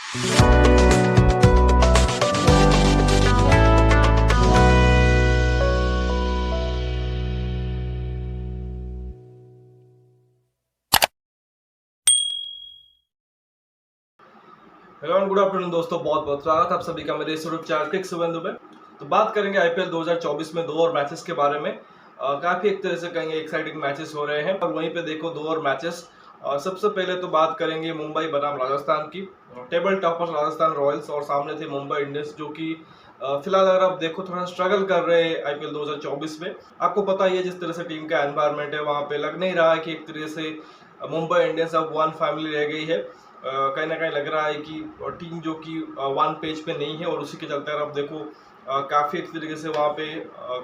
Hello and good afternoon दोस्तों, बहुत बहुत स्वागत आप सभी का मेरे इस यूट्यूब चैनल क्रिक सुबंधु में। तो बात करेंगे आईपीएल 2024 में 2 और मैचेस के बारे में। काफ़ी एक तरह से कहेंगे एक्साइटिंग मैचेस हो रहे हैं और वहीं पे देखो 2 और मैचेस। सबसे पहले तो बात करेंगे मुंबई बनाम राजस्थान की। टेबल टॉपर्स राजस्थान रॉयल्स और सामने थे मुंबई इंडियंस, जो कि फिलहाल अगर आप देखो थोड़ा स्ट्रगल कर रहे हैं आईपीएल 2024 में। आपको पता ही है जिस तरह से टीम का एनवायरनमेंट है, वहाँ पे लग नहीं रहा है कि एक तरह से मुंबई इंडियंस अब वन फैमिली रह गई है। कहीं ना कहीं लग रहा है कि टीम जो कि वन पेज पे नहीं है और उसी के चलते अगर आप देखो काफ़ी एक तरीके से वहाँ पे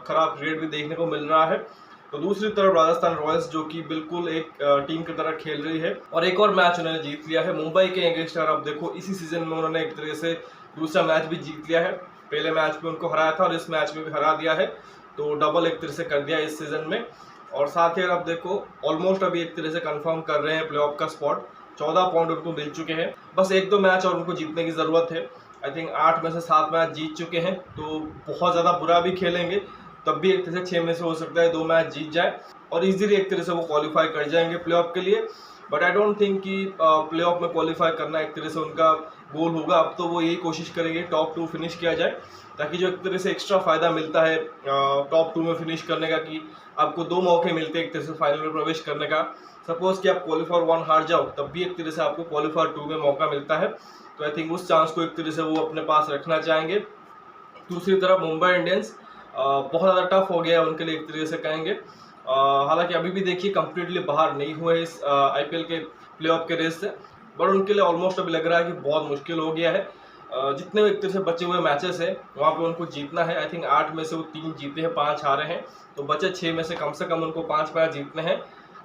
खराब रेट भी देखने को मिल रहा है। तो दूसरी तरफ राजस्थान रॉयल्स जो कि बिल्कुल एक टीम की तरह खेल रही है और एक और मैच उन्होंने जीत लिया है मुंबई के अगेंस्ट। आप देखो इसी सीजन में उन्होंने एक तरह से दूसरा मैच भी जीत लिया है। पहले मैच में उनको हराया था और इस मैच में भी हरा दिया है, तो डबल एक तरह से कर दिया इस सीजन में। और साथ ही अगर आप देखो ऑलमोस्ट अभी एक तरह से कंफर्म कर रहे हैं प्लेऑफ का स्पॉट। 14 पॉइंट उनको मिल चुके हैं, बस 1-2 मैच और उनको जीतने की ज़रूरत है। आई थिंक 8 में से 7 मैच जीत चुके हैं, तो बहुत ज़्यादा बुरा भी खेलेंगे तब भी एक तरह से 6 में से हो सकता है 2 मैच जीत जाए और इजीली एक तरह से वो क्वालिफाई कर जाएंगे प्लेऑफ के लिए। बट आई डोंट थिंक कि प्लेऑफ में क्वालिफाई करना एक तरह से उनका गोल होगा। अब तो वो यही कोशिश करेंगे टॉप 2 फिनिश किया जाए, ताकि जो एक तरह से एक्स्ट्रा फ़ायदा मिलता है टॉप 2 में फिनिश करने का, कि आपको 2 मौके मिलते हैं एक तरह से फाइनल में प्रवेश करने का। सपोज कि आप क्वालीफायर 1 हार जाओ, तब भी एक तरह से आपको क्वालीफायर 2 में मौका मिलता है। तो आई थिंक उस चांस को एक तरह से वो अपने पास रखना चाहेंगे। दूसरी तरफ मुंबई इंडियंस बहुत ज़्यादा टफ हो गया है उनके लिए एक तरीके से कहेंगे। हालांकि अभी भी देखिए कंप्लीटली बाहर नहीं हुए इस आईपीएल के प्लेऑफ के रेस से, बट उनके लिए ऑलमोस्ट अभी लग रहा है कि बहुत मुश्किल हो गया है। जितने भी एक तरह से बचे हुए मैचेस हैं वहाँ पे उनको जीतना है। आई थिंक 8 में से वो 3 जीते हैं, 5 हारे हैं, तो बचे 6 में से कम उनको 5 मैच जीतने हैं।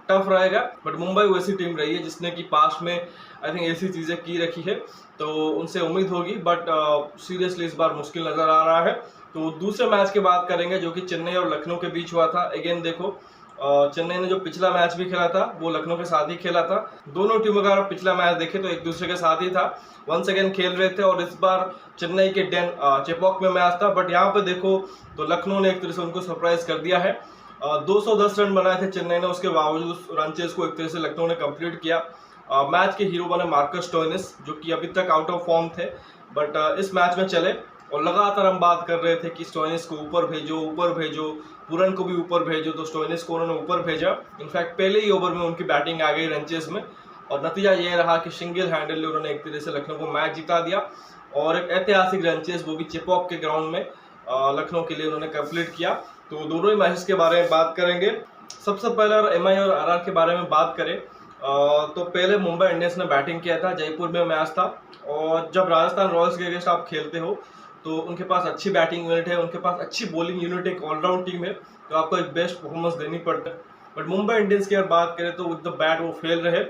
टफ रहेगा, बट मुंबई वैसी टीम रही है जिसने कि पास्ट में आई थिंक ऐसी चीज़ें की रखी है, तो उनसे उम्मीद होगी। बट सीरियसली इस बार मुश्किल नज़र आ रहा है। तो दूसरे मैच की बात करेंगे जो कि चेन्नई और लखनऊ के बीच हुआ था। अगेन देखो चेन्नई ने जो पिछला मैच भी खेला था वो लखनऊ के साथ ही खेला था। दोनों टीमों का पिछला मैच देखे तो एक दूसरे के साथ ही था, वंस अगेन खेल रहे थे। और इस बार चेन्नई के चेपॉक में मैच था, बट यहाँ पे देखो तो लखनऊ ने एक तरह से उनको सरप्राइज कर दिया है। 210 रन बनाए थे चेन्नई ने, उसके बावजूद रन चेस को एक तरह से लखनऊ ने कंप्लीट किया। मैच के हीरो बने मार्कस स्टोइनिस, जो कि अभी तक आउट ऑफ फॉर्म थे, बट इस मैच में चले। और लगातार हम बात कर रहे थे कि स्टोइनिस को ऊपर भेजो, पुरन को भी ऊपर भेजो, तो स्टोइनिस को उन्होंने ऊपर भेजा। इनफैक्ट पहले ही ओवर में उनकी बैटिंग आ गई रन चेस में, और नतीजा ये रहा कि सिंगल हैंडली उन्होंने एक तरह से लखनऊ को मैच जिता दिया। और एक ऐतिहासिक रन चेस वो भी चेपॉक के ग्राउंड में लखनऊ के लिए उन्होंने कंप्लीट किया। तो दोनों ही मैचेस के बारे में बात करेंगे। सबसे पहले अगर एमआई और आरआर के बारे में बात करें तो पहले मुंबई इंडियंस ने बैटिंग किया था, जयपुर में मैच था। और जब राजस्थान रॉयल्स के अगेंस्ट आप खेलते हो तो उनके पास अच्छी बैटिंग यूनिट है, उनके पास अच्छी बॉलिंग यूनिट है, एक ऑलराउंड टीम है, तो आपको एक बेस्ट परफॉर्मेंस देनी पड़ती है। बट मुंबई इंडियंस की अगर बात करें तो विद द बैट वो फेल रहे।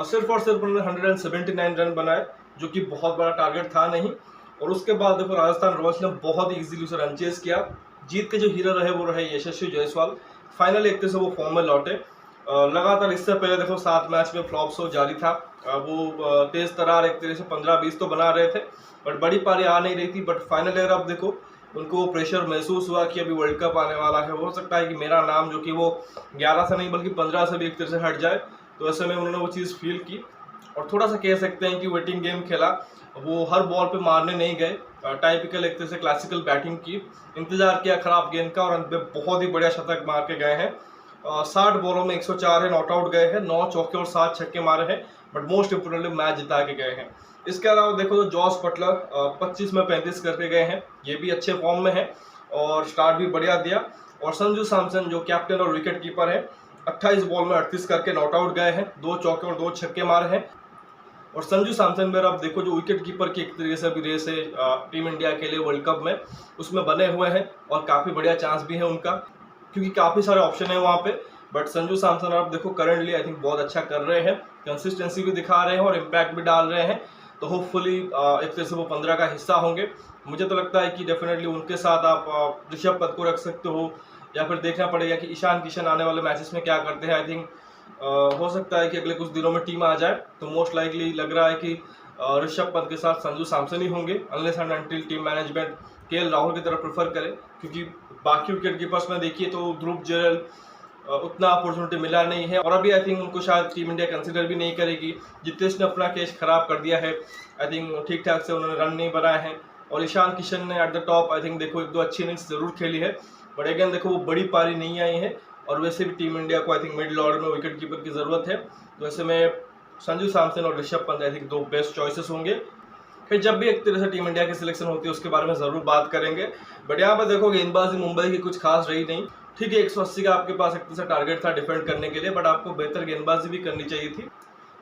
सिर्फ और सिर्फ उन्होंने 179 रन बनाए, जो कि बहुत बड़ा टारगेट था नहीं। और उसके बाद देखो राजस्थान रॉयल्स ने बहुत ही ईजिली उसे रन चेस किया। जीत के जो हीरो रहे वो रहे यशस्वी जायसवाल। फाइनल एक तरह से वो फॉर्म में लौटे। लगातार इससे पहले देखो 7 मैच में फ्लॉप शो जारी था। वो तेज तरार एक तरह से 15-20 तो बना रहे थे, बट बड़ी पारी आ नहीं रही थी। बट फाइनल ईयर अब देखो उनको प्रेशर महसूस हुआ कि अभी वर्ल्ड कप आने वाला है, हो सकता है कि मेरा नाम जो कि वो 11 से नहीं बल्कि 15 से भी एक तरह से हट जाए। तो ऐसे में उन्होंने वो चीज़ फील की और थोड़ा सा कह सकते हैं कि वेटिंग गेम खेला। वो हर बॉल पे मारने नहीं गए, टाइपिकल एक तरह से क्लासिकल बैटिंग की, इंतजार किया खराब गेंद का और अंत में बहुत ही बढ़िया शतक मार के गए हैं। 60 बॉलों में 104 है, नॉट आउट गए हैं, 9 चौके और 7 छक्के मारे हैं, बट मोस्ट इंपोर्टेंटली मैच जिता के गए हैं। इसके अलावा देखो तो जॉस बटलर 25 में 35 करके गए हैं, ये भी अच्छे फॉर्म में है और स्टार्ट भी बढ़िया दिया। और संजू सैमसन जो कैप्टन और विकेट कीपर है, 28 बॉल में 38 करके नॉट आउट गए हैं, 2 चौके और 2 छक्के मारे हैं। और संजू सैमसन में आप देखो जो विकेट कीपर की एक तरीके से अभी रेस है टीम इंडिया के लिए वर्ल्ड कप में, उसमें बने हुए हैं और काफ़ी बढ़िया चांस भी है उनका, क्योंकि काफ़ी सारे ऑप्शन है वहाँ पे। बट संजू सैमसन आप देखो करंटली आई थिंक बहुत अच्छा कर रहे हैं, कंसिस्टेंसी भी दिखा रहे हैं और इम्पैक्ट भी डाल रहे हैं। तो होपफुली एक तरह से वो 15 का हिस्सा होंगे। मुझे तो लगता है कि डेफिनेटली उनके साथ आप ऋषभ पंत को रख सकते हो, या फिर देखना पड़ेगा कि ईशान किशन आने वाले मैचेस में क्या करते हैं। आई थिंक हो सकता है कि अगले कुछ दिनों में टीम आ जाए, तो मोस्ट लाइकली लग रहा है कि ऋषभ पंत के साथ संजू सैमसन ही होंगे, unless and until team management KL Rahul की तरफ प्रेफर करे, क्योंकि बाकी विकेट कीपर्स में देखिए तो ध्रुव जुरैल उतना अपॉर्चुनिटी मिला नहीं है और अभी आई थिंक उनको शायद टीम इंडिया कंसिडर भी नहीं करेगी। जितेश ने अपना कैच खराब कर दिया है, आई थिंक ठीक ठाक से उन्होंने रन नहीं बनाए हैं। और ईशान किशन ने at the top I think देखो 1-2 अच्छी इनिंग्स जरूर खेली है, बट अगेन देखो वो बड़ी पारी नहीं आई है और वैसे भी टीम इंडिया को आई थिंक मिडिल ऑर्डर में विकेट कीपर की जरूरत है। तो ऐसे में संजू सैमसन और Rishabh Pant I think 2 best choices होंगे। फिर जब भी एक तरह से टीम इंडिया की सिलेक्शन होती है उसके बारे में जरूर बात करेंगे, बट यहाँ पर देखो गेंदबाजी मुंबई की कुछ खास रही नहीं। ठीक है 180 का आपके पास एक तरह से टारगेट था डिफेंड करने के लिए, बट आपको बेहतर गेंदबाजी भी करनी चाहिए थी।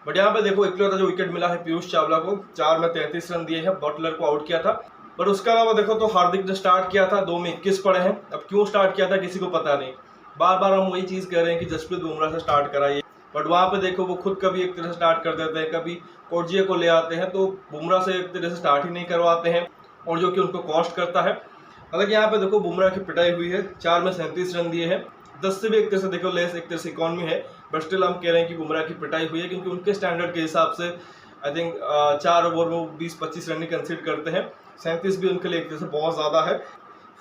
बट यहाँ पे देखो इकलौता जो विकेट मिला है पीयूष चावला को, 4 में 33 रन दिए हैं, बटलर को आउट किया था। बट उसके अलावा देखो तो हार्दिक ने स्टार्ट किया था, 2 में 21 पड़े हैं। अब क्यों स्टार्ट किया था किसी को पता नहीं, बार बार हम वही चीज कह रहे हैं कि जसप्रीत बुमराह से स्टार्ट कराइए, बट वहाँ पे देखो वो खुद कभी एक तरह से स्टार्ट कर देते हैं, कभी कोटजिया को ले आते हैं, तो बुमराह से एक तरह से स्टार्ट ही नहीं करवाते हैं और जो कि उनको कॉस्ट करता है। हालांकि यहाँ पे देखो बुमराह की पिटाई हुई है, 4 में 37 रन दिए हैं, 10 से भी एक तरह से देखो लेस एक तरह से इकॉनमी है, बट स्टिल हम कह रहे हैं कि बुमराह की पिटाई हुई है, क्योंकि उनके स्टैंडर्ड के हिसाब से आई थिंक 4 ओवर में 20-25 रन ही कंसीडर करते हैं, 37 भी उनके लिए एक तरह से बहुत ज़्यादा है।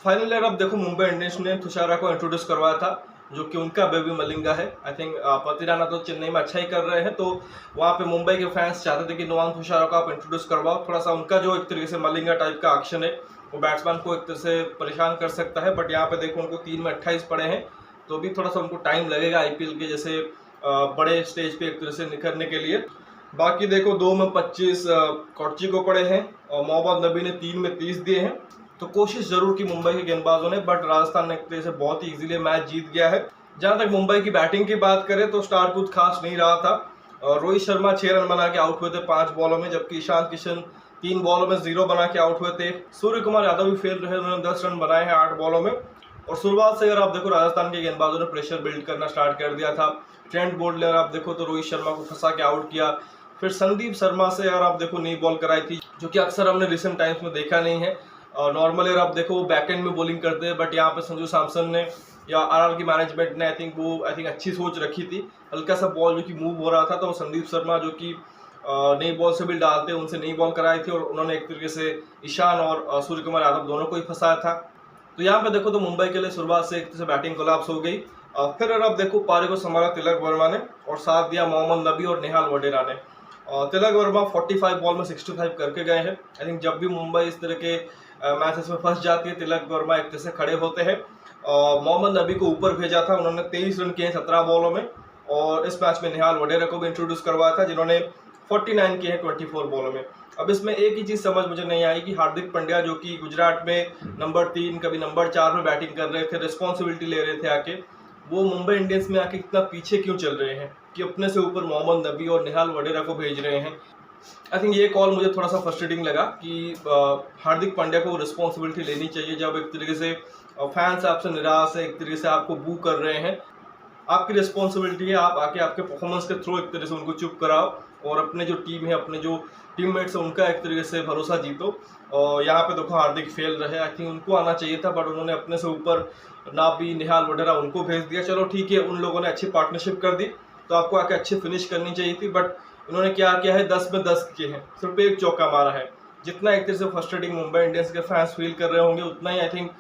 फाइनल ईयर अब देखो मुंबई इंडियंस ने तुषारा को इंट्रोड्यूस करवाया था, जो कि उनका बेबी मलिंगा है। आई थिंक पतिराना तो चेन्नई में अच्छा ही कर रहे हैं, तो वहाँ पे मुंबई के फैंस चाहते थे कि नुवान तुषारा को आप इंट्रोड्यूस करवाओ, थोड़ा सा उनका जो एक तरीके से मलिंगा टाइप का एक्शन है वो बैट्समैन को एक तरह से परेशान कर सकता है। बट यहाँ पे देखो उनको 3 में 28 पड़े हैं, तो अभी थोड़ा सा उनको टाइम लगेगा आईपीएल के जैसे बड़े स्टेज पे एक तरह से निखरने के लिए। बाकी देखो 2 में 25 कोटची को पड़े हैं और मोहम्मद नबी ने 3 में 30 दिए हैं। तो कोशिश जरूर की मुंबई के गेंदबाजों ने, बट राजस्थान ने एक तरह से बहुत ही इजीली मैच जीत गया है। जहां तक मुंबई की बैटिंग की बात करें तो स्टार कुछ खास नहीं रहा था। रोहित शर्मा 6 रन बना के आउट हुए थे 5 बॉलों में, जबकि ईशान किशन 3 बॉलों में 0 बना के आउट हुए थे। सूर्य कुमार यादव भी फेल रहे, उन्होंने 10 रन बनाए हैं 8 बॉलों में। और शुरुआत से अगर आप देखो राजस्थान के गेंदबाजों ने प्रेशर बिल्ड करना स्टार्ट कर दिया था। ट्रेंट बोल्ट ने अगर आप देखो तो रोहित शर्मा को फंसा के आउट किया। फिर संदीप शर्मा से अगर आप देखो नई बॉल कराई थी, जो कि अक्सर हमने रिसेंट टाइम्स में देखा नहीं है। नॉर्मली अगर आप देखो वो बैकएंड में बॉलिंग करते हैं, बट यहाँ पे संजू सैमसन ने या आरआर की मैनेजमेंट ने आई थिंक अच्छी सोच रखी थी। हल्का सा बॉल जो कि मूव हो रहा था, तो संदीप शर्मा जो कि नई बॉल से भी डालते हैं, उनसे नई बॉल कराई थी और उन्होंने एक तरीके से ईशान और सूर्य कुमार यादव दोनों को ही फंसाया था। तो यहाँ पे देखो तो मुंबई के लिए शुरुआत से एक तरह से बैटिंग कोलैप्स हो गई। फिर अगर आप देखो पारी को संभाला तिलक वर्मा ने और साथ दिया मोहम्मद नबी और निहाल वडेरा ने। तिलक वर्मा 45 बॉल में 65 करके गए हैं। आई थिंक जब भी मुंबई इस तरह के मैचेस में फंस जाती है, तिलक वर्मा एक तरह से खड़े होते हैं। मोहम्मद नबी को ऊपर भेजा था, उन्होंने 23 रन किए 17 बॉलों में। और इस मैच में निहाल वडेरा को भी इंट्रोड्यूस करवाया था, जिन्होंने 49 किए हैं 24 बॉलों में। अब इसमें एक ही चीज़ समझ मुझे नहीं आई कि हार्दिक पांड्या जो कि गुजरात में नंबर 3 कभी नंबर 4 में बैटिंग कर रहे थे, रिस्पॉन्सिबिलिटी ले रहे थे आके, वो मुंबई इंडियंस में आके इतना पीछे क्यों चल रहे हैं कि अपने से ऊपर मोहम्मद नबी और निहाल वडेरा को भेज रहे हैं। आई थिंक ये कॉल मुझे थोड़ा सा फ्रस्ट्रेटिंग लगा कि हार्दिक पांड्या को रिस्पॉन्सिबिलिटी लेनी चाहिए। जब एक तरीके से फैंस आपसे निराश है, एक तरीके से आपको बू कर रहे हैं, आपकी रिस्पॉन्सिबिलिटी है आप आके आपके परफॉर्मेंस के थ्रू एक तरह से उनको चुप कराओ और अपने जो टीम है, अपने जो टीममेट्स है, उनका एक तरीके से भरोसा जीतो। और यहाँ पे देखो हार्दिक फेल रहे, आई थिंक उनको आना चाहिए था, बट उन्होंने अपने से ऊपर नाबी निहाल वडेरा उनको भेज दिया। चलो ठीक है, उन लोगों ने अच्छी पार्टनरशिप कर दी, तो आपको आके अच्छी फिनिश करनी चाहिए थी, बट उन्होंने क्या किया है, 10 में 10 किए हैं, सिर्फ एक चौका मारा है। जितना एक तरह से फ्रस्ट्रेटिंग मुंबई इंडियंस के फैंस फील कर रहे होंगे, उतना ही आई थिंक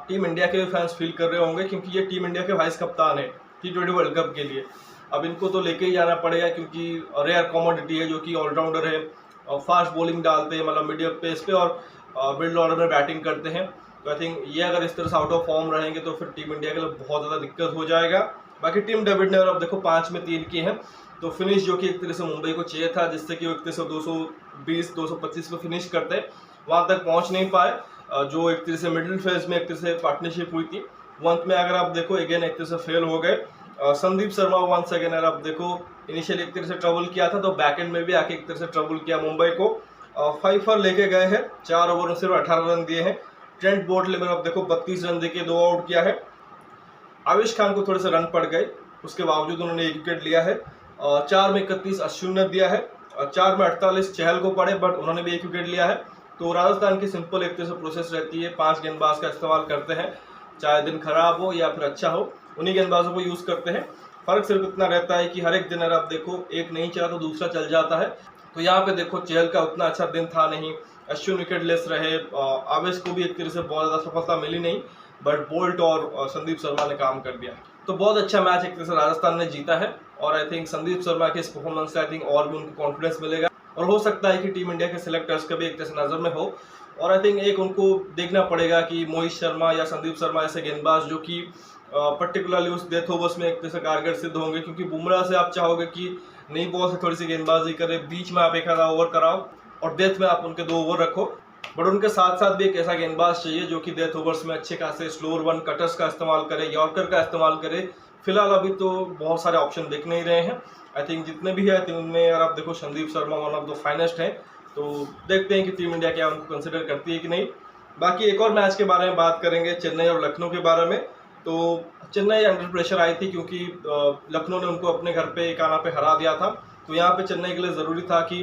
टीम इंडिया के फैंस फील कर रहे होंगे, क्योंकि ये टीम इंडिया के वाइस कप्तान है T20 वर्ल्ड कप के लिए। अब इनको तो लेके ही जाना पड़ेगा, क्योंकि रेयर कमोडिटी है, जो कि ऑलराउंडर है, फास्ट बॉलिंग डालते हैं, मतलब मीडियम पेस पे और मिडल ऑर्डर में बैटिंग करते हैं। तो आई थिंक ये अगर इस तरह से आउट ऑफ फॉर्म रहेंगे तो फिर टीम इंडिया के लिए बहुत ज़्यादा दिक्कत हो जाएगा। बाकी टीम डेविड ने अब देखो 5 में 3 किए हैं, तो फिनिश जो कि एक तरह से मुंबई को चाहिए था, जिससे कि वो एक तरह से 220-225 में फिनिश करते, वहाँ तक पहुँच नहीं पाए। जो एक तरह से मिडिल फेज में एक तरह से पार्टनरशिप हुई थी, वो अंत में अगर आप देखो अगेन एक तरह से फेल हो गए। संदीप शर्मा वंस अगेन अगर आप देखो इनिशियली एक तरह से ट्रबल किया था, तो बैकएंड में भी आके एक तरह से ट्रबल किया मुंबई को। 5 पर लेके गए हैं, 4 ओवर में सिर्फ 18 रन दिए हैं। ट्रेंट बोल्ट में आप देखो 32 रन देके 2 आउट किया है। आविश खान को थोड़े से रन पड़ गए, उसके बावजूद उन्होंने 1 विकेट लिया है। 4 में 31 अश्विन ने दिया है, 4 में 48 चहल को पड़े, बट उन्होंने भी 1 विकेट लिया है। तो राजस्थान की सिंपल एक तरह से प्रोसेस रहती है, 5 गेंदबाज का इस्तेमाल करते हैं, चाहे दिन खराब हो या फिर अच्छा हो, उन्हीं गेंदबाजों को यूज़ करते हैं। फर्क सिर्फ इतना रहता है कि हर एक दिन अगर आप देखो एक नहीं चला तो दूसरा चल जाता है। तो यहाँ पे देखो चहल का उतना अच्छा दिन था नहीं, अश्विन विकेट लेस रहे, आवेश को भी एक तरह से बहुत ज़्यादा सफलता मिली नहीं, बट बोल्ट और संदीप शर्मा ने काम कर दिया। तो बहुत अच्छा मैच एक तरह से राजस्थान ने जीता है और आई थिंक संदीप शर्मा के इस परफॉर्मेंस से आई थिंक और भी उनको कॉन्फिडेंस मिलेगा और हो सकता है कि टीम इंडिया के सिलेक्टर्स का भी एक तरह से नज़र में हो। और आई थिंक एक उनको देखना पड़ेगा कि मोहित शर्मा या संदीप शर्मा ऐसे गेंदबाज जो कि पर्टिकुलरली उस डेथ ओवर्स में एक तरह से कारगर सिद्ध होंगे, क्योंकि बुमराह से आप चाहोगे कि नई बॉल से थोड़ी सी गेंदबाजी करे, बीच में आप एक आधा ओवर कराओ और डेथ में आप उनके 2 ओवर रखो, बट उनके साथ साथ भी एक ऐसा गेंदबाज चाहिए जो कि डेथ ओवर्स में अच्छे खासे स्लोअर वन कटर्स का इस्तेमाल करे, यॉर्कर का इस्तेमाल करे। फिलहाल अभी तो बहुत सारे ऑप्शन दिख नहीं रहे हैं, आई थिंक जितने भी है उनमें अगर आप देखो Sandeep Sharma one of the finest हैं, तो देखते हैं कि टीम इंडिया क्या उनको कंसिडर करती है कि नहीं। बाकी एक और मैच के बारे में बात करेंगे, चेन्नई और लखनऊ के बारे में। तो चेन्नई अंडर प्रेशर आई थी क्योंकि लखनऊ ने उनको अपने घर पे एक आना पे हरा दिया था, तो यहाँ पे चेन्नई के लिए ज़रूरी था कि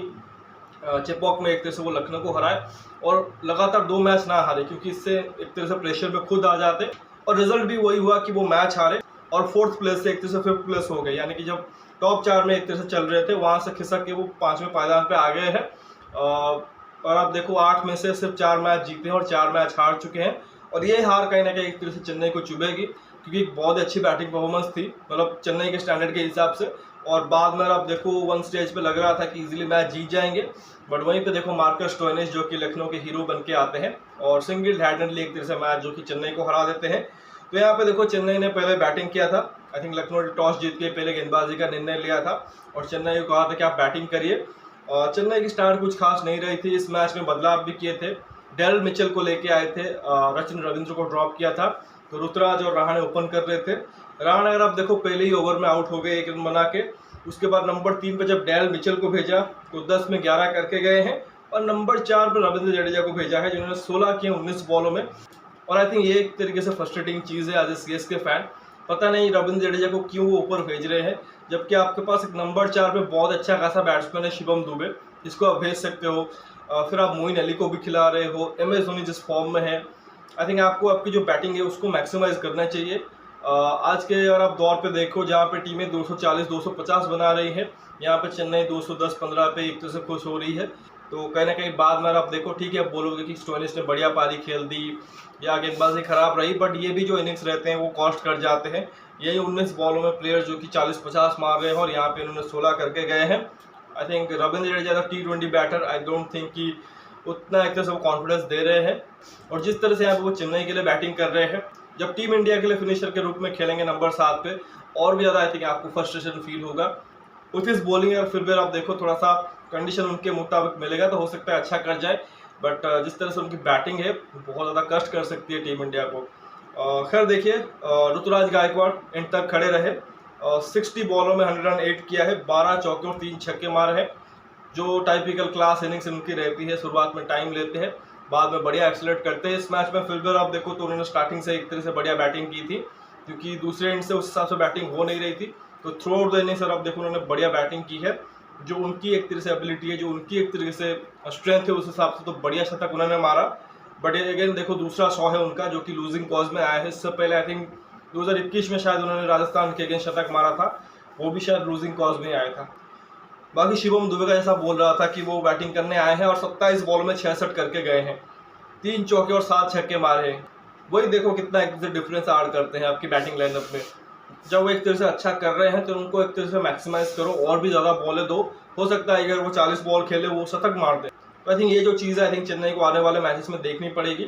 चेपॉक में एक तरह से वो लखनऊ को हराए और लगातार 2 मैच ना हारे, क्योंकि इससे एक तरह से प्रेशर पे खुद आ जाते और रिजल्ट भी वही हुआ कि वो मैच हारे और 4th प्लेस से एक तरह से 5th प्लेस हो गए, यानी कि जब टॉप 4 में एक तरह से चल रहे थे वहाँ से खिसक के वो 5वें पायदान पे आ गए हैं। और आप देखो 8 में से सिर्फ 4 मैच जीते हैं और 4 मैच हार चुके हैं और ये हार कहीं ना कहीं एक तरह से चेन्नई को चुभेगी, क्योंकि बहुत अच्छी बैटिंग परफॉर्मेंस थी, मतलब चेन्नई के स्टैंडर्ड के हिसाब से। और बाद में आप देखो 1 स्टेज पे लग रहा था कि इजीली मैच जीत जाएंगे, बट वहीं पे देखो मार्कस स्टोइनिस जो कि लखनऊ के हीरो बन के आते हैं और सिंगल हैंडेडली एक तरह से मैच जो कि चेन्नई को हरा देते हैं। तो यहाँ पे देखो चेन्नई ने पहले बैटिंग किया था, आई थिंक लखनऊ ने टॉस जीत के पहले गेंदबाजी का निर्णय लिया था और चेन्नई को कहा था कि आप बैटिंग करिए। और चेन्नई की स्टार्ट कुछ खास नहीं रही थी, इस मैच में बदलाव भी किए थे, डेरिल मिचेल को लेके आए थे, रचिन रविंद्र को ड्रॉप किया था, तो ऋतुराज और रहाणे ओपन कर रहे थे। रहाणे अगर आप देखो पहले ही ओवर में आउट हो गए 1 रन बना के, उसके बाद नंबर 3 पे जब डेरिल मिचेल को भेजा तो 10 में 11 करके गए हैं और नंबर 4 पे रविंद्र जडेजा को भेजा है जिन्होंने 16 किए 19 बॉलों में। और आई थिंक ये एक तरीके से फ्रस्ट्रेटिंग चीज़ है एज ए सीएसके फैन, पता नहीं रविंद्र जडेजा को क्यों वो ऊपर भेज रहे हैं, जबकि आपके पास एक नंबर 4 पे बहुत अच्छा खासा बैट्समैन है शिवम दुबे, जिसको आप भेज सकते हो। फिर आप मोइन अली को भी खिला रहे हो, MS धोनी जिस फॉर्म में है, आई थिंक आपको आपकी जो बैटिंग है उसको मैक्सिमाइज करना चाहिए। आज के और आप दौर पे देखो जहाँ पे टीमें 240-250 बना रही हैं, यहाँ पे चेन्नई 210-15 पे एक तरह से खुश हो रही है। तो कहीं ना कहीं बाद में आप देखो, ठीक है आप बोलोगे कि स्टोइनिस ने बढ़िया पारी खेल दी या गेंदबाजी खराब रही, बट ये भी जो इनिंग्स रहते हैं वो कॉस्ट कर जाते हैं। यही 19 बॉलों में प्लेयर जो कि 40-50 मार रहे हैं और यहाँ पे इन्होंने 16 करके गए हैं। I think Ravindra Jadeja T20 batter, I don't think कि उतना एक तरह से वो कॉन्फिडेंस दे रहे हैं। और जिस तरह से यहाँ पे वो चेन्नई के लिए बैटिंग कर रहे हैं, जब टीम इंडिया के लिए फिनिशर के रूप में खेलेंगे नंबर 7 पे, और भी ज़्यादा आई थिंक आपको फ्रस्ट्रेशन फील होगा। उस बॉलिंग और फिर आप देखो थोड़ा सा कंडीशन उनके मुताबिक मिलेगा तो हो सकता है अच्छा कर जाए, बट जिस तरह से उनकी बैटिंग है बहुत ज़्यादा कष्ट कर सकती है टीम इंडिया को। खैर देखिए ऋतुराज गायकवाड़ एंड तक खड़े रहे, 60 बॉलों में 108 किया है, 12 चौके और 3 छक्के मारे हैं, जो टाइपिकल क्लास इनिंग्स उनकी रहती है। शुरुआत में टाइम लेते हैं, बाद में बढ़िया एक्सलेट करते हैं। इस मैच में फिर आप देखो तो उन्होंने स्टार्टिंग से एक तरह से बढ़िया बैटिंग की थी, क्योंकि दूसरे एंड से उस हिसाब से बैटिंग हो नहीं रही थी, तो थ्रू आउट द इनिंग्स आप देखो उन्होंने बढ़िया बैटिंग की है। जो उनकी एक तरह से एबिलिटी है, जो उनकी एक तरीके से स्ट्रेंथ है, उस हिसाब से तो बढ़िया शतक उन्होंने मारा। बट अगेन देखो दूसरा 100 है उनका जो कि लूजिंग कॉज में आया है। इससे पहले आई थिंक 2021 में शायद उन्होंने राजस्थान के अगेंस्ट शतक मारा था, वो भी शायद लूजिंग कॉज में आया था। बाकी शिवम दुबे का जैसा बोल रहा था कि वो बैटिंग करने आए हैं और 27 बॉल में 66 करके गए हैं, 3 चौके और 7 छक्के मारे हैं। वही देखो कितना एक तरह से डिफरेंस ऐड करते हैं आपकी बैटिंग लाइनअप में। जब वो एक तरह से अच्छा कर रहे हैं तो उनको एक तरह से मैक्सिमाइज करो और भी ज़्यादा बॉलें दो, हो सकता है अगर वो 40 बॉल खेले वो शतक मार दे। तो आई थिंक ये जो चीज़ है आई थिंक चेन्नई को आने वाले मैचेस में देखनी पड़ेगी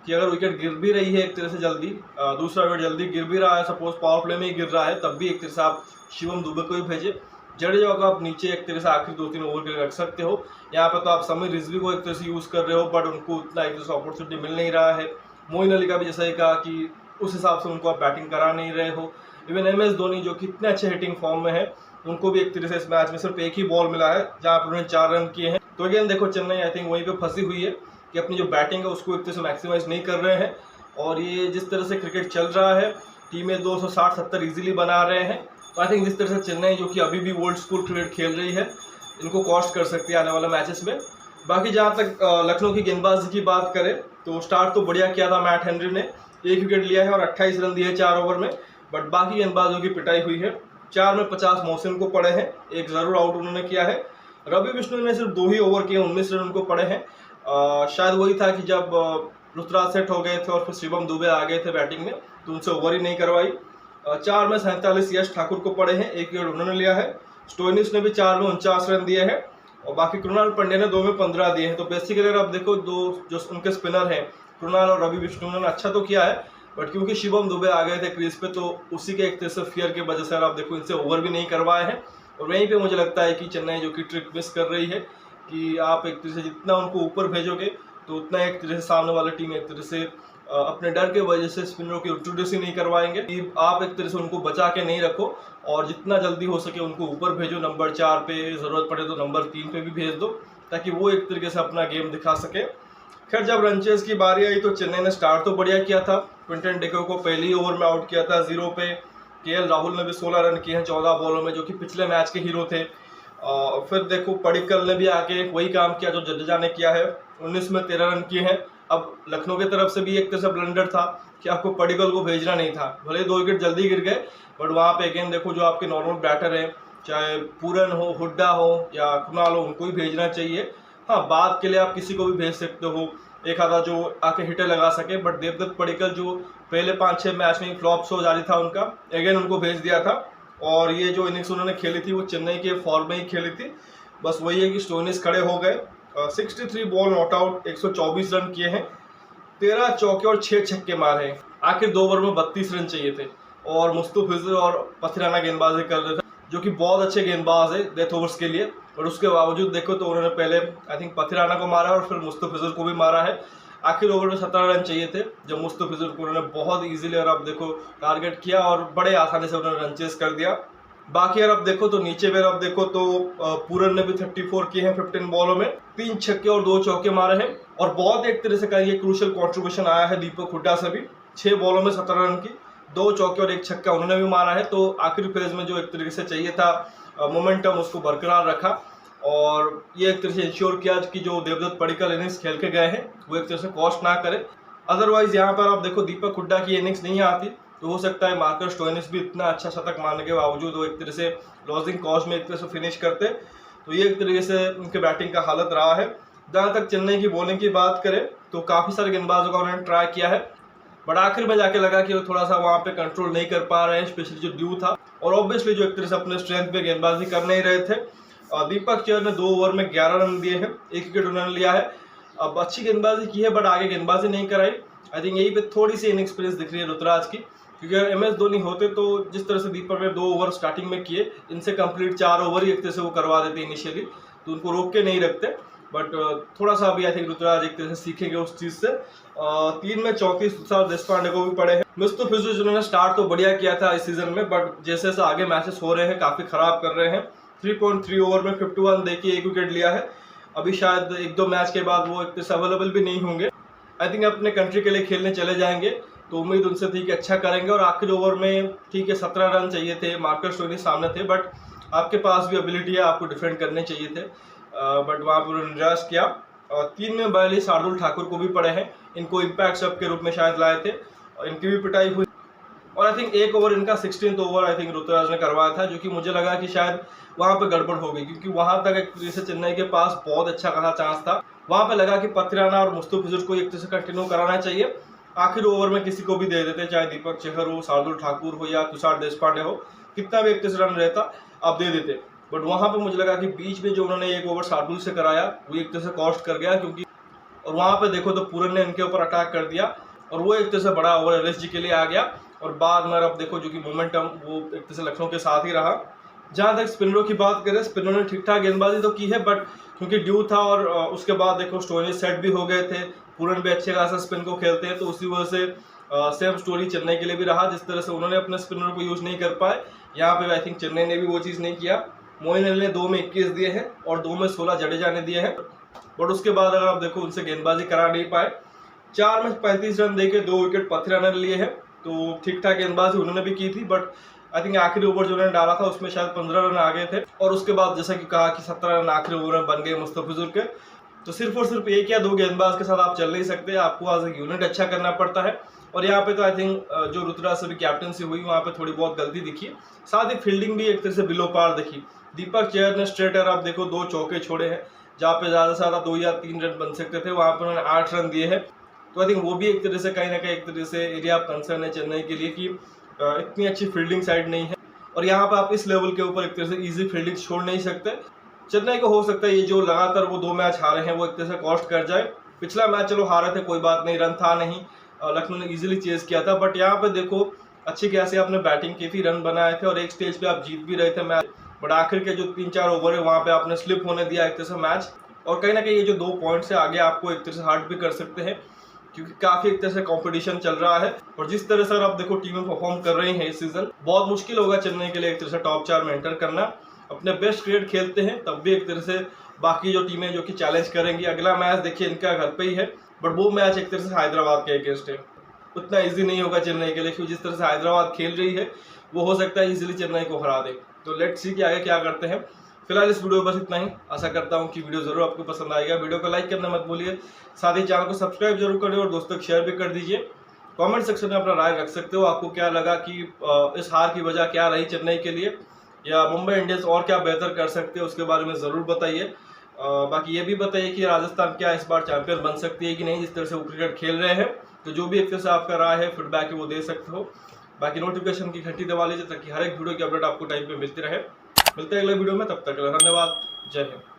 कि अगर विकेट गिर भी रही है एक तरह से जल्दी, दूसरा विकेट जल्दी गिर भी रहा है, सपोज पावर प्ले में ही गिर रहा है, तब भी एक तरह से आप शिवम दुबे को ही भेजे। जडेजा को आप नीचे एक तरह से आखिरी 2-3 ओवर के रख सकते हो। यहाँ पर तो आप समीर रिजवी को एक तरह से यूज़ कर रहे हो, बट उनको उतना एक तरह से अपॉर्चुनिटी मिल नहीं रहा है। मोइन अली का भी जैसा ही कहा कि उस हिसाब से उनको आप बैटिंग करा नहीं रहे हो। इवन MS धोनी जो कि इतने अच्छे हिटिंग फॉर्म में है, उनको भी एक तरह से इस मैच में सिर्फ एक ही बॉल मिला है जहाँ पर उन्होंने 4 रन किए हैं। तो अगेन देखो चेन्नई आई थिंक वहीं पे फंसी हुई है कि अपनी जो बैटिंग है उसको एक तरह से मैक्सिमाइज नहीं कर रहे हैं। और ये जिस तरह से क्रिकेट चल रहा है, टीमें 260-70 ईजिली बना रहे हैं, तो आई थिंक जिस तरह से चेन्नई जो कि अभी भी ओल्ड स्कूल क्रिकेट खेल रही है, इनको कॉस्ट कर सकती है आने वाले मैचेस में। बाकी जहाँ तक लखनऊ की गेंदबाजी की बात करें तो स्टार्ट तो बढ़िया किया था मैट हेनरी ने, 1 विकेट लिया है और 28 रन दिए 4 ओवर में, बट बाकी गेंदबाजों की पिटाई हुई है। 4 में 50 मोहसिन को पड़े हैं, 1 ज़रूर आउट उन्होंने किया है। रवि बिश्नोई ने सिर्फ 2 ही ओवर किए, 19 रन उनको पड़े हैं। शायद वही था कि जब ऋतुराज सेट हो गए थे और फिर शिवम दुबे आ गए थे बैटिंग में, तो उनसे ओवर ही नहीं करवाई। 4 में 47 यश ठाकुर को पड़े हैं, 1 विकेट उन्होंने लिया है। स्टोइनिस ने भी 4 में 49 रन दिए हैं और बाकी कृणाल पंड्या ने 2 में 15 दिए हैं। तो बेसिकली अगर आप देखो, दो जो उनके स्पिनर हैं कृणाल और रवि बिश्नोई ने अच्छा तो किया है, बट क्योंकि शिवम दुबे आ गए थे क्रीज पे, तो उसी के एक तरह से फियर की वजह से आप देखो इनसे ओवर भी नहीं करवाए हैं। और वहीं पे मुझे लगता है कि चेन्नई जो कि ट्रिक मिस कर रही है कि आप एक तरह से जितना उनको ऊपर भेजोगे तो उतना एक तरह से सामने वाला टीम एक तरह से अपने डर के वजह से स्पिनरों की इंट्रोड्यूस ही नहीं करवाएंगे कि आप एक तरह से उनको बचा के नहीं रखो और जितना जल्दी हो सके उनको ऊपर भेजो। नंबर 4 पे ज़रूरत पड़े तो नंबर 3 पे भी भेज दो, ताकि वो एक तरीके से अपना गेम दिखा सके। खैर, जब रनचेज की बारी आई तो चेन्नई ने स्टार्ट तो बढ़िया किया था। क्विंटन डिको को पहली ओवर में आउट किया था 0 पे। केएल राहुल ने भी 16 रन किए हैं 14 बॉलों में, जो कि पिछले मैच के हीरो थे। फिर देखो पडिक्कल ने भी आके वही काम किया जो जडेजा ने किया है, 19 में 13 रन किए हैं। अब लखनऊ की तरफ से भी एक तरह से ब्लंडर था कि आपको पडिक्कल को भेजना नहीं था, भले 2 विकेट जल्दी गिर गए, बट वहाँ पे अगेन देखो जो आपके नॉर्मल बैटर हैं, चाहे पूरन हो, हुड्डा हो या कुणाल हो, उनको ही भेजना चाहिए। हाँ, बाद के लिए आप किसी को भी भेज सकते हो, एक आधा जो आके हिटर लगा सके, बट देवदत्त पडिक्कल जो पहले 5-6 मैच में फ्लॉप शो जारी था उनका, अगेन उनको भेज दिया था। और ये जो इनिंग्स उन्होंने खेली थी वो चेन्नई के फॉर्म में ही खेली थी। बस वही है कि स्टोइनिस खड़े हो गए, 63 बॉल नॉट आउट, 124 रन किए हैं, 13 चौके और 6 छक्के मारे हैं। आखिर 2 ओवर में 32 रन चाहिए थे और मुस्तफिजुर और पथिराना गेंदबाजी कर रहे थे, जो कि बहुत अच्छे गेंदबाज है डेथ ओवर्स के लिए। और उसके बावजूद देखो तो उन्होंने पहले आई थिंक पथिराना को मारा और फिर मुस्तफिजुर को भी मारा है। आखिर ओवर में 17 रन चाहिए थे, जब मुस्तफिजुर को उन्होंने बहुत इजीली और आप देखो टारगेट किया और बड़े आसानी से उन्होंने रन चेस कर दिया। बाकी अगर आप देखो तो नीचे में आप देखो तो पूरन ने भी 34 किए हैं 15 बॉलों में, 3 छक्के और 2 चौके मारे हैं। और बहुत एक तरह से कहेंगे क्रूशियल कंट्रीब्यूशन आया है दीपक हुड्डा से भी, 6 बॉलों में 17 रन की, 2 चौके और 1 छक्का उन्होंने भी मारा है। तो आखिरी फेज में जो एक तरीके से चाहिए था मोमेंटम, उसको बरकरार रखा और ये एक तरह से इंश्योर किया कि जो देवदत्त पडिक्कल इनिंग्स खेल के गए हैं वो एक तरह से कॉस्ट ना करे। अदरवाइज यहाँ पर आप देखो दीपक हुड्डा की इनिंग्स नहीं आती तो हो सकता है मार्कस स्टोइनिस भी इतना अच्छा शतक मारने के बावजूद वो एक तरह से लॉजिंग कॉस्ट में एक तरह से फिनिश करते। तो ये एक तरीके से उनके बैटिंग का हालत रहा है। जहाँ तक चेन्नई की बॉलिंग की बात करें तो काफ़ी सारे गेंदबाजों का उन्होंने ट्राई किया है, बट आखिर में जाके लगा कि वो थोड़ा सा वहाँ पे कंट्रोल नहीं कर पा रहे हैं, स्पेशली जो ड्यू था और ऑब्वियसली जो एक तरह से अपने स्ट्रेंथ पे गेंदबाजी कर नहीं रहे थे। दीपक चहर ने 2 ओवर में 11 रन दिए हैं, 1 विकेट उन्होंने लिया है। अब अच्छी गेंदबाजी की है बट आगे गेंदबाजी नहीं कराई। आई थिंक यही पे थोड़ी सी इनएक्सपीरियंस दिख रही है ऋतुराज की, क्योंकि अगर MS धोनी होते तो जिस तरह से दीपक ने 2 ओवर स्टार्टिंग में किए, इनसे कंप्लीट 4 ओवर ही एक तरह से वो करवा देते इनिशियली, तो उनको रोक के नहीं रखते। बट थोड़ा सा अभी आई थिंक ऋतुराज एक तरह से सीखेंगे उस चीज़ से। 3 में 34 तुषार देशपांडे को भी पड़े हैं। मुस्तफिजुर जिन्होंने स्टार्ट तो बढ़िया किया था इस सीजन में, बट जैसे जैसे आगे मैचेस हो रहे हैं काफ़ी खराब कर रहे हैं। 3.3 ओवर में 51 देखिए 1 विकेट लिया है। अभी शायद 1-2 मैच के बाद वो एक तरह से अवेलेबल भी नहीं होंगे। आई थिंक अपने कंट्री के लिए खेलने चले जाएंगे, तो उम्मीद उनसे थी कि अच्छा करेंगे। और आखिरी ओवर में ठीक है 17 रन चाहिए थे, मार्कस स्टोइनिस सामने थे, बट आपके पास भी एबिलिटी है, आपको डिफेंड करने चाहिए थे, बट वहाँ पर उन्होंने निराश किया। 3 में 42 शार्दुल ठाकुर को भी पड़े हैं, इनको इम्पैक्ट सब के रूप में शायद लाए थे, इनकी भी पिटाई हुई। और आई थिंक 1 ओवर इनका 16th over I think Rituraj ने करवाया था, जो कि मुझे लगा कि शायद वहाँ पे गड़बड़ हो गई, क्योंकि वहाँ तक एक तरह से चेन्नई के पास बहुत अच्छा खासा चांस था। वहाँ पे लगा कि पथिराना और मुस्तफिजुर को एक तरह से कंटिन्यू कराना चाहिए, आखिर ओवर में किसी को भी दे देते, चाहे दीपक चहर हो, शार्दुल ठाकुर हो या तुषार देशपांडे हो, कितना भी एक तरह से रन रहता आप दे देते। बट वहाँ पे मुझे लगा कि बीच में जो उन्होंने 1 ओवर शार्दुल से कराया वो एक तरह से कॉस्ट कर गया, क्योंकि और वहाँ पे देखो तो पूरन ने इनके ऊपर अटैक कर दिया और वो एक तरह से बड़ा ओवर LSG के लिए आ गया। और बाद में अब देखो जो कि मोमेंटम वो एक तरह से लखनऊ के साथ ही रहा। जहाँ तक स्पिनरों की बात करें, स्पिनरों ने ठीक ठाक गेंदबाजी तो की है, बट क्योंकि ड्यू था और उसके बाद देखो स्टोइनिस सेट भी हो गए थे, पूरन भी अच्छे खासा स्पिन को खेलते हैं, तो उसी वजह से सेम स्टोरी चेन्नई के लिए भी रहा। जिस तरह से उन्होंने अपने स्पिनर को यूज़ नहीं कर पाए, यहाँ पे आई थिंक चेन्नई ने भी वो चीज़ नहीं किया। मोइन अली ने 2 में 21 दिए हैं और 2 में 16 जडेजा ने दिए हैं, बट उसके बाद अगर आप देखो उनसे गेंदबाजी करा नहीं पाए। 4 में 35 रन देके 2 विकेट पथिराना ने लिए हैं, तो ठीक ठाक गेंदबाजी उन्होंने भी की थी, बट आई थिंक आखिरी ओवर जो उन्होंने डाला था उसमें शायद 15 रन आ गए थे। और उसके बाद जैसा कि कहा कि 17 रन आखिरी ओवर में बन गए मुस्तफिजुर के। तो सिर्फ और सिर्फ 1 या 2 गेंदबाज के साथ आप चल नहीं सकते, आपको आज एक यूनिट अच्छा करना पड़ता है। और यहाँ पे तो आई थिंक जो ऋतुराज से भी कैप्टनसी हुई वहाँ पे थोड़ी बहुत गलती दिखी, साथ ही फील्डिंग भी एक तरह से बिलो पार दिखी। दीपक चहर ने स्ट्रेटर आप देखो 2 चौके छोड़े हैं, जहाँ पे ज़्यादा से ज़्यादा 2 या 3 रन बन सकते थे, वहाँ पर उन्होंने 8 रन दिए हैं। तो आई थिंक वो भी एक तरह से कहीं ना कहीं एक तरह से एरिया ऑफ कंसर्न है चेन्नई के लिए कि इतनी अच्छी फील्डिंग साइड नहीं है, और यहाँ पर आप इस लेवल के ऊपर एक तरह से ईजी फील्डिंग छोड़ नहीं सकते। चेन्नई को हो सकता है ये जो लगातार वो 2 मैच हारे हैं वो एक तरह से कॉस्ट कर जाए। पिछला मैच चलो हारे थे, कोई बात नहीं, रन था नहीं, लखनऊ ने इजीली चेज किया था, बट यहाँ पे देखो अच्छी खासी आपने बैटिंग की थी, रन बनाए थे और एक स्टेज पे आप जीत भी रहे थे मैच, बट आखिर के जो 3-4 ओवर है वहाँ पे आपने स्लिप होने दिया एक तरह से मैच, और कहीं ना कहीं ये जो 2 पॉइंट्स है आगे आपको एक तरह से हर्ट भी कर सकते हैं, क्योंकि काफी एक तरह से कंपटीशन चल रहा है। और जिस तरह से आप देखो टीमें परफॉर्म कर रही हैं इस सीजन, बहुत मुश्किल होगा चेन्नई के लिए एक तरह से टॉप 4 में एंटर करना। अपने बेस्ट क्रिकेट खेलते हैं तब भी एक तरह से बाकी जो टीमें जो कि चैलेंज करेंगी, अगला मैच देखिए इनका घर पे ही है, बट वो मैच एक तरह से हैदराबाद के अगेंस्ट है, उतना इजी नहीं होगा चेन्नई के लिए, क्योंकि जिस तरह से हैदराबाद खेल रही है वो हो सकता है इजीली चेन्नई को हरा दे। तो लेट्स सी कि आगे क्या करते हैं। फिलहाल इस वीडियो में बस इतना ही। आशा करता हूँ कि वीडियो जरूर आपको पसंद आएगा। वीडियो को लाइक करना मत भूलिए, साथ ही चैनल को सब्सक्राइब जरूर करें और दोस्तों को शेयर भी कर दीजिए। कमेंट सेक्शन में अपना राय रख सकते हो, आपको क्या लगा कि इस हार की वजह क्या रही चेन्नई के लिए, या मुंबई इंडियंस और क्या बेहतर कर सकते हैं उसके बारे में ज़रूर बताइए। बाकी ये भी बताइए कि राजस्थान क्या इस बार चैंपियन बन सकती है कि नहीं, जिस तरह से वो क्रिकेट खेल रहे हैं। तो जो भी एक तरह से आपका राय है, फीडबैक है, वो दे सकते हो। बाकी नोटिफिकेशन की घंटी दबा लीजिए ताकि हर एक वीडियो की अपडेट आपको टाइम पे मिलती रहे। मिलते हैं अगले वीडियो में, तब तक धन्यवाद, जय हिंद।